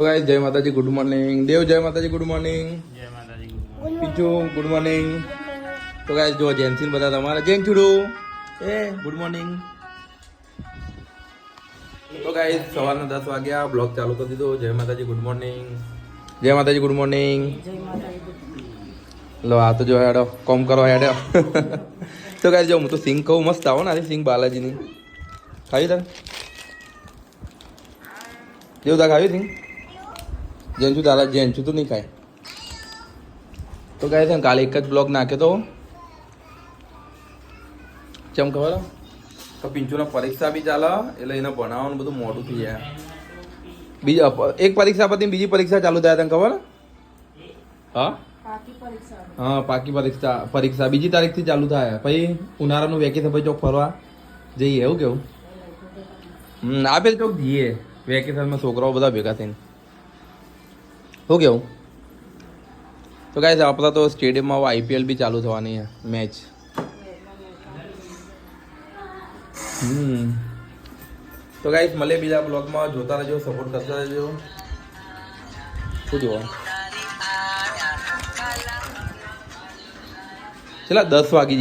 તો ગાઈસ જય માતાજી, ગુડ મોર્નિંગ. દેવ જય માતાજી, ગુડ મોર્નિંગ. જય માતાજી, ગુડ મોર્નિંગ. પીચુ ગુડ મોર્નિંગ. તો ગાઈસ જો જેન્સીન બધા તમારા જેન છુડું ગુડ મોર્નિંગ. તો ગાઈસ સવારના 10 વાગ્યા બ્લોગ ચાલુ કરી દીધો. જય માતાજી, ગુડ મોર્નિંગ. જય માતાજી, ગુડ મોર્નિંગ. લો આ તો જો હેડો કોમ કરો હેડો. તો ગાઈસ જો હું તો સિંગ કહું મસ્ત આવો ને સિંગ બાલાજીની ખાવી તારે જેવું તા ખાવી સિંગ જેનછું તારા જેનછું તો નહીં ખાય. તો ગાઈસ કાલે એક જ બ્લોગ નાખ્યો તો ચમ ખબર તો પિંચુના પરીક્ષા બી ચાલે એટલે એને ભણાવવાનું બધું મોટું થઈ જાય. બીજા એક પરીક્ષા પછી બીજી પરીક્ષા ચાલુ થાય તને ખબર? હા હા પાકી પરીક્ષા બીજી તારીખથી ચાલુ થાય. પછી ઉનાળાનું વેકેશન પછી ચોક ફરવા જઈએ એવું કેવું? આ પેલી ચોક જઈએ વેકેશનમાં છોકરાઓ બધા ભેગા થઈને. શું કેવું? તો ગાઈસ આપણા તો સ્ટેડિયમમાં આઈપીએલ બી ચાલુ થવાની છે મેચ. તો ગાઈસ મળે બીજા બ્લોગમાં. જોતા રહેજો, સપોર્ટ કરતા રહેજો. શું જોવા ચલા 10 વાગી